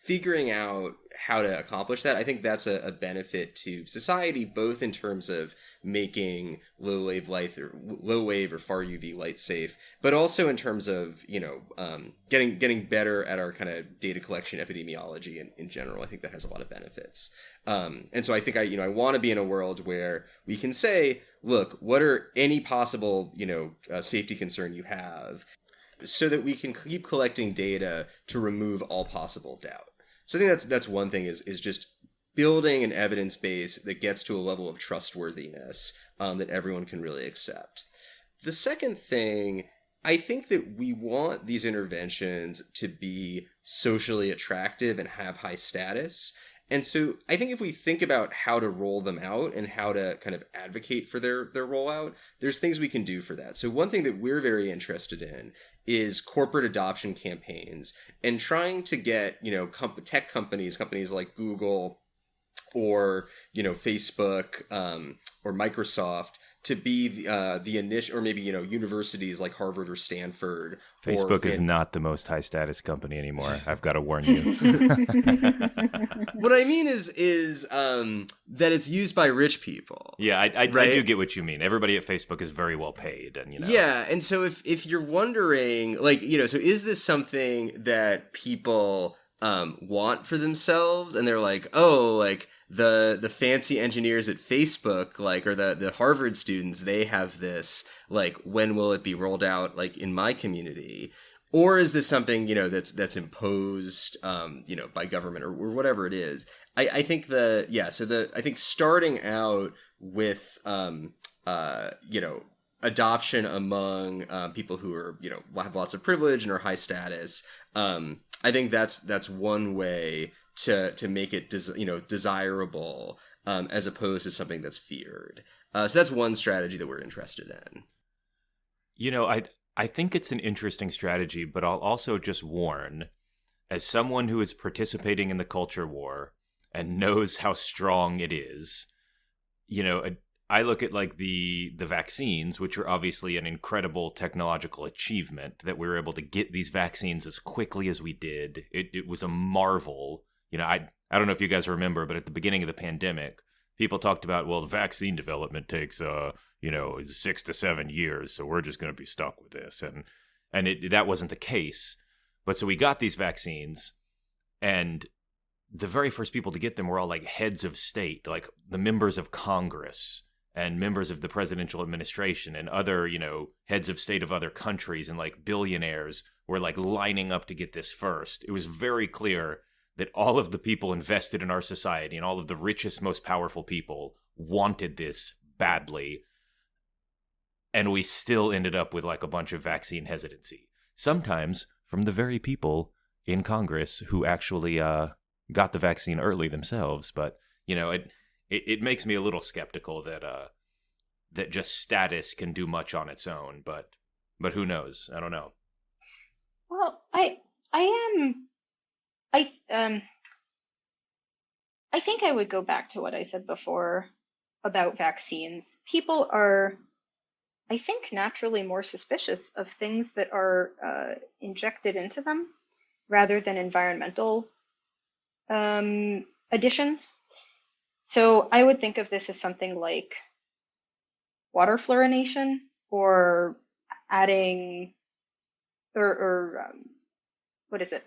figuring out how to accomplish that, I think that's a benefit to society, both in terms of making low wave or far UV light safe, but also in terms of getting better at our kind of data collection epidemiology in general. I think that has a lot of benefits. And so I think I want to be in a world where we can say, look, what are any possible safety concern you have, so that we can keep collecting data to remove all possible doubt. So I think that's one thing is just building an evidence base that gets to a level of trustworthiness that everyone can really accept. The second thing, I think that we want these interventions to be socially attractive and have high status. And so I think if we think about how to roll them out and how to kind of advocate for their rollout, there's things we can do for that. So one thing that we're very interested in is corporate adoption campaigns and trying to get, tech companies like Google or, Facebook or Microsoft to be the initial, or maybe, universities like Harvard or Stanford. Facebook is not the most high status company anymore. I've got to warn you. What I mean is that it's used by rich people. Yeah, I right? do get what you mean. Everybody at Facebook is very well paid, and Yeah, and so if you're wondering, so is this something that people want for themselves, and they're like, oh, like the fancy engineers at Facebook, or the Harvard students, they have this, when will it be rolled out, in my community? Or is this something, that's imposed, by government or whatever it is? I think I think starting out with, adoption among people who are, have lots of privilege and are high status, I think that's one way to make it desirable, as opposed to something that's feared. So that's one strategy that we're interested in. I think it's an interesting strategy, but I'll also just warn, as someone who is participating in the culture war and knows how strong it is, I look at the vaccines, which are obviously an incredible technological achievement that we were able to get these vaccines as quickly as we did. It was a marvel. I don't know if you guys remember, but at the beginning of the pandemic, people talked about, well, the vaccine development takes 6 to 7 years, so we're just going to be stuck with this, and that wasn't the case. But so we got these vaccines, and the very first people to get them were all heads of state, the members of Congress and members of the presidential administration and other, heads of state of other countries, and billionaires were lining up to get this first. It was very clear that all of the people invested in our society and all of the richest, most powerful people wanted this badly. And we still ended up with a bunch of vaccine hesitancy. Sometimes from the very people in Congress who actually got the vaccine early themselves. But, it makes me a little skeptical that just status can do much on its own. But who knows? I don't know. Well, I think I would go back to what I said before about vaccines. People are, I think, naturally more suspicious of things that are injected into them rather than environmental additions. So I would think of this as something like water fluorination, or adding, or what is it?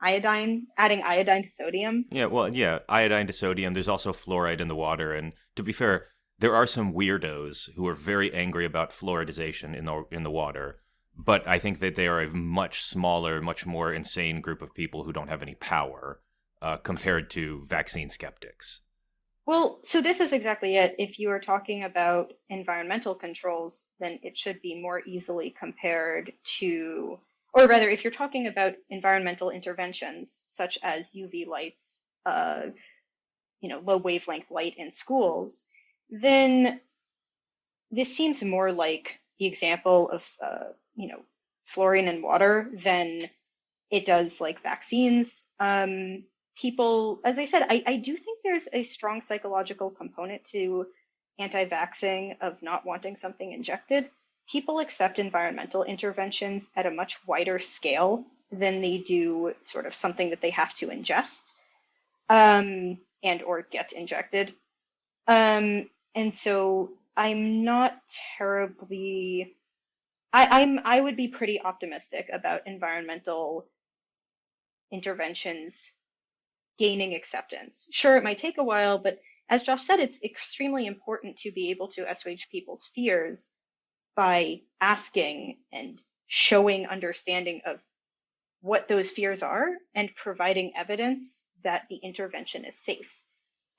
Adding iodine to sodium. Yeah, well, yeah, iodine to sodium. There's also fluoride in the water, and to be fair, there are some weirdos who are very angry about fluoridization in the water, but I think that they are a much smaller, much more insane group of people who don't have any power compared to vaccine skeptics. Well, so this is exactly it. If you are talking about environmental controls, then it should be more easily compared to, or rather, if you're talking about environmental interventions such as UV lights, low wavelength light in schools, then this seems more like the example of, fluorine in water than it does like vaccines. People, as I said, I do think there's a strong psychological component to anti-vaxxing of not wanting something injected. People accept environmental interventions at a much wider scale than they do sort of something that they have to ingest and or get injected. And so I'm not terribly, I would be pretty optimistic about environmental interventions gaining acceptance. Sure, it might take a while, but as Josh said, it's extremely important to be able to assuage people's fears by asking and showing understanding of what those fears are and providing evidence that the intervention is safe.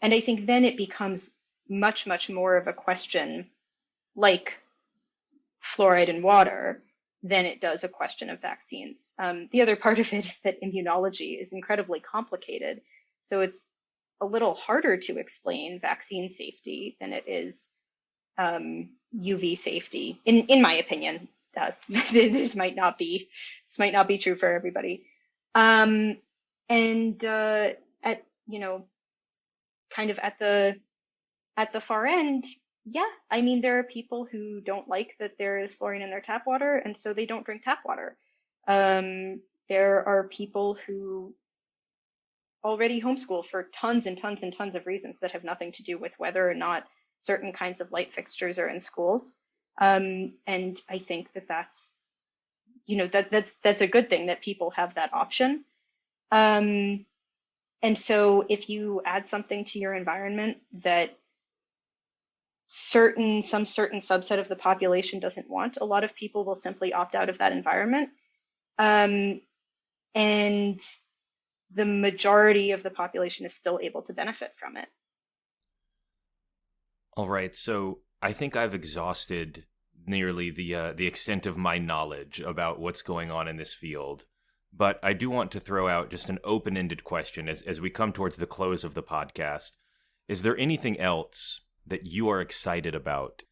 And I think then it becomes much, much more of a question like fluoride in water than it does a question of vaccines. The other part of it is that immunology is incredibly complicated. So it's a little harder to explain vaccine safety than it is UV safety, in my opinion. This might not be true for everybody. And at kind of at the far end, yeah, I mean, there are people who don't like that there is fluorine in their tap water, and so they don't drink tap water. There are people who already homeschool for tons and tons and tons of reasons that have nothing to do with whether or not certain kinds of light fixtures are in schools. And I think that's a good thing that people have that option. And so if you add something to your environment that some certain subset of the population doesn't want, a lot of people will simply opt out of that environment. And the majority of the population is still able to benefit from it. All right, so I think I've exhausted nearly the extent of my knowledge about what's going on in this field. But I do want to throw out just an open-ended question as we come towards the close of the podcast. Is there anything else that you are excited about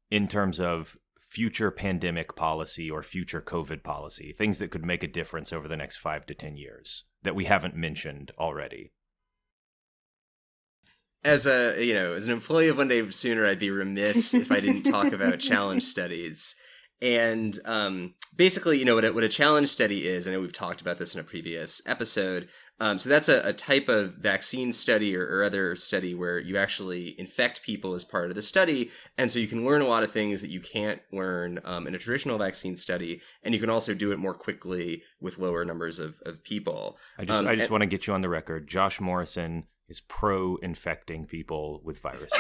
in terms of future pandemic policy or future COVID policy, things that could make a difference over the next 5 to 10 years that we haven't mentioned already? As an employee of One Day Sooner, I'd be remiss if I didn't talk about challenge studies. And basically, what a challenge study is, I know we've talked about this in a previous episode. So that's a type of vaccine study or other study where you actually infect people as part of the study. And so you can learn a lot of things that you can't learn in a traditional vaccine study. And you can also do it more quickly with lower numbers of people. I just want to get you on the record. Josh Morrison is pro-infecting people with viruses.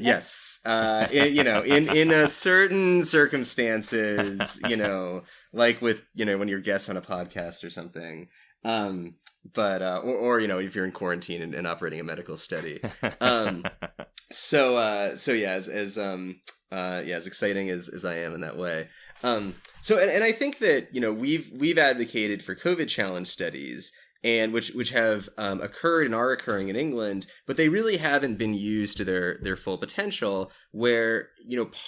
Yes. In a certain circumstances, like with, when you're guests on a podcast or something. But if you're in quarantine and operating a medical study. So as exciting as I am in that way. I think that, we've advocated for COVID challenge studies, and which have occurred and are occurring in England, but they really haven't been used to their full potential, where,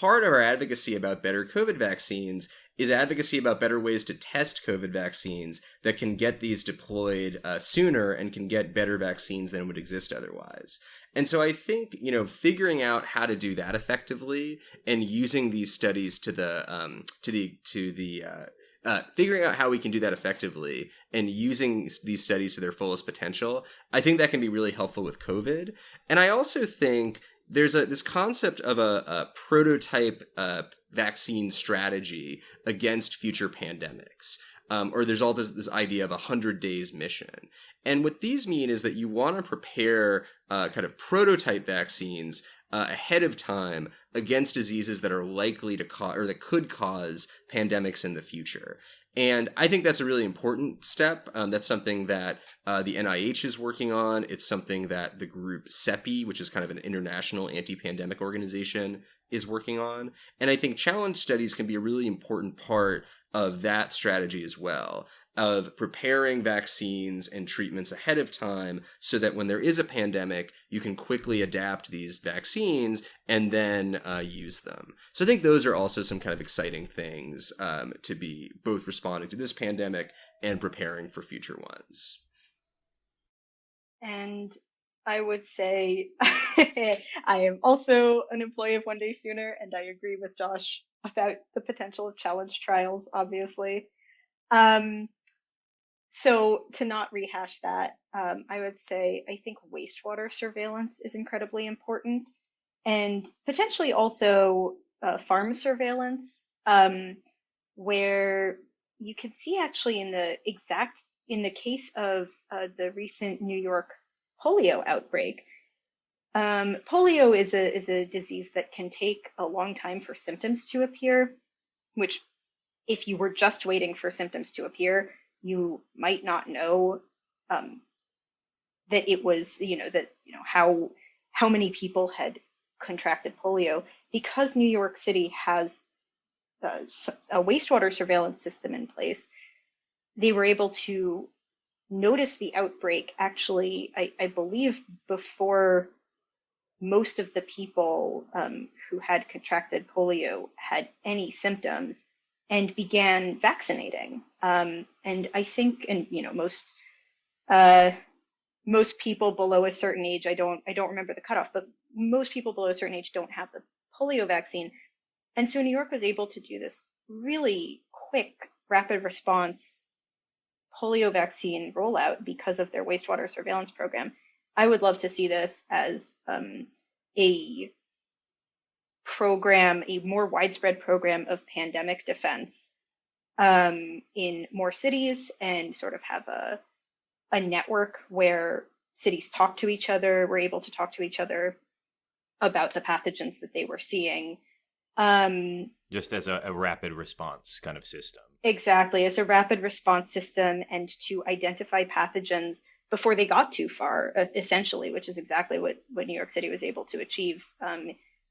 part of our advocacy about better COVID vaccines is advocacy about better ways to test COVID vaccines that can get these deployed sooner and can get better vaccines than would exist otherwise. And so I think, figuring out how to do that effectively and using these studies figuring out how we can do that effectively and using these studies to their fullest potential, I think that can be really helpful with COVID. And I also think there's this concept of a prototype vaccine strategy against future pandemics. Or there's all this idea of 100 days mission. And what these mean is that you want to prepare kind of prototype vaccines ahead of time against diseases that are likely to cause or that could cause pandemics in the future. And I think that's a really important step. That's something that the NIH is working on. It's something that the group CEPI, which is kind of an international anti-pandemic organization, is working on. And I think challenge studies can be a really important part of that strategy as well, of preparing vaccines and treatments ahead of time so that when there is a pandemic, you can quickly adapt these vaccines and then use them. So I think those are also some kind of exciting things to be both responding to this pandemic and preparing for future ones. And I would say I am also an employee of One Day Sooner, and I agree with Josh about the potential of challenge trials, obviously. So to not rehash that, I would say I think wastewater surveillance is incredibly important, and potentially also farm surveillance, where you could see actually in the case of the recent New York polio outbreak. Polio is a disease that can take a long time for symptoms to appear, which if you were just waiting for symptoms to appear, you might not know that it was, how many people had contracted polio. Because New York City has a wastewater surveillance system in place, they were able to notice the outbreak actually, I believe, before most of the people who had contracted polio had any symptoms, and began vaccinating. And I think, most people below a certain age, I don't remember the cutoff, but most people below a certain age don't have the polio vaccine. And so New York was able to do this really quick, rapid response polio vaccine rollout because of their wastewater surveillance program. I would love to see this as a program, a more widespread program of pandemic defense in more cities, and sort of have a network where cities talk to each other, were able to talk to each other about the pathogens that they were seeing. Just as a rapid response kind of system. Exactly, as a rapid response system, and to identify pathogens before they got too far, essentially, which is exactly what New York City was able to achieve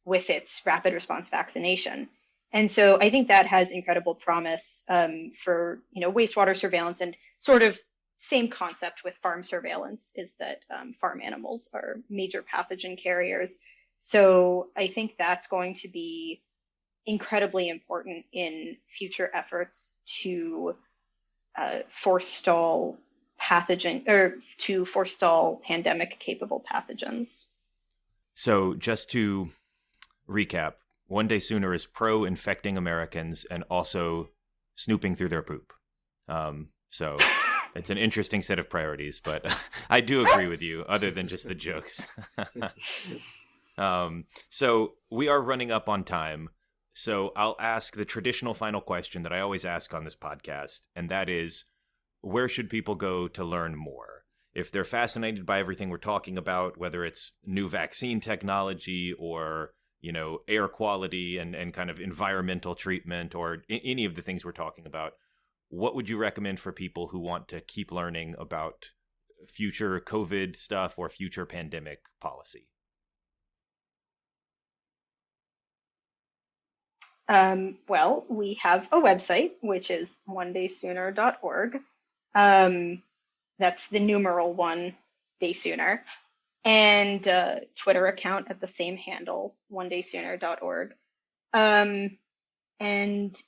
with its rapid response vaccination. And so I think that has incredible promise for wastewater surveillance, and sort of same concept with farm surveillance is that farm animals are major pathogen carriers. So I think that's going to be incredibly important in future efforts to forestall pandemic capable pathogens. So just to recap, One Day Sooner is pro infecting Americans and also snooping through their poop. So it's an interesting set of priorities, but I do agree with you, other than just the jokes. So we are running up on time. So I'll ask the traditional final question that I always ask on this podcast, and that is, where should people go to learn more? If they're fascinated by everything we're talking about, whether it's new vaccine technology or, air quality and kind of environmental treatment, or any of the things we're talking about, what would you recommend for people who want to keep learning about future COVID stuff or future pandemic policy? Well, we have a website, which is onedaysooner.org. That's the numeral 1 day sooner. And Twitter account at the same handle, onedaysooner.org. And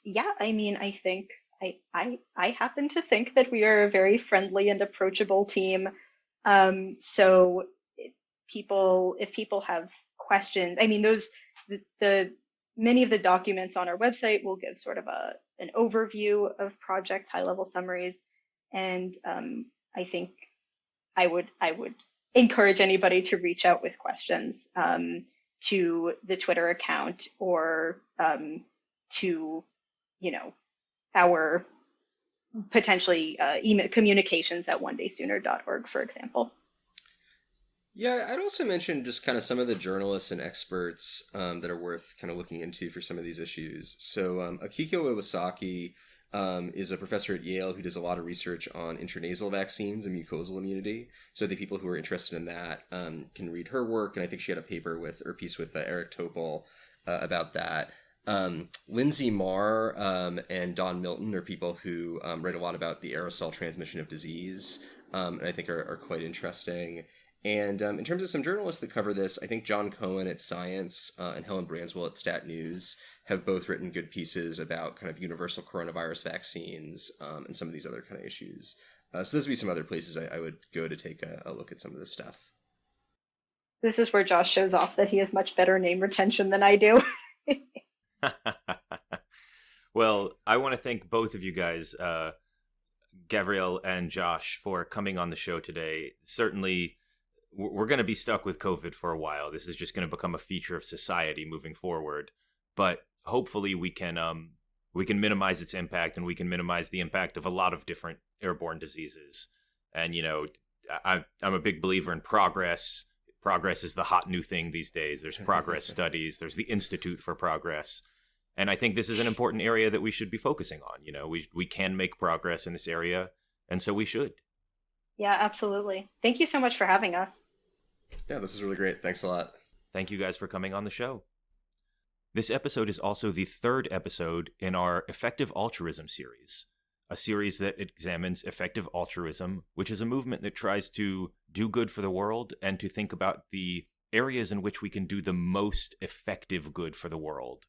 yeah, I think I happen to think that we are a very friendly and approachable team. So if people have questions, many of the documents on our website will give sort of an overview of projects, high-level summaries, and I think I would encourage anybody to reach out with questions to the Twitter account, or to our potentially email communications at onedaysooner.org, for example. Yeah, I'd also mention just kind of some of the journalists and experts that are worth kind of looking into for some of these issues. So Akiko Iwasaki is a professor at Yale who does a lot of research on intranasal vaccines and mucosal immunity. So I think people who are interested in that can read her work. And I think she had a piece with Eric Topol about that. Lindsay Marr and Don Milton are people who write a lot about the aerosol transmission of disease, and I think are quite interesting. And in terms of some journalists that cover this, I think John Cohen at Science and Helen Branswell at Stat News have both written good pieces about kind of universal coronavirus vaccines and some of these other kind of issues. So those would be some other places I would go to take a look at some of this stuff. This is where Josh shows off that he has much better name retention than I do. Well, I want to thank both of you guys, Gavriel and Josh, for coming on the show today. Certainly, we're going to be stuck with COVID for a while. This is just going to become a feature of society moving forward. But hopefully we can minimize its impact, and we can minimize the impact of a lot of different airborne diseases. And, you know, I'm a big believer in progress. Progress is the hot new thing these days. There's progress studies. There's the Institute for Progress. And I think this is an important area that we should be focusing on. You know, we can make progress in this area, and so we should. Yeah, absolutely. Thank you so much for having us. Yeah, this is really great. Thanks a lot. Thank you guys for coming on the show. This episode is also the third episode in our Effective Altruism series, a series that examines effective altruism, which is a movement that tries to do good for the world and to think about the areas in which we can do the most effective good for the world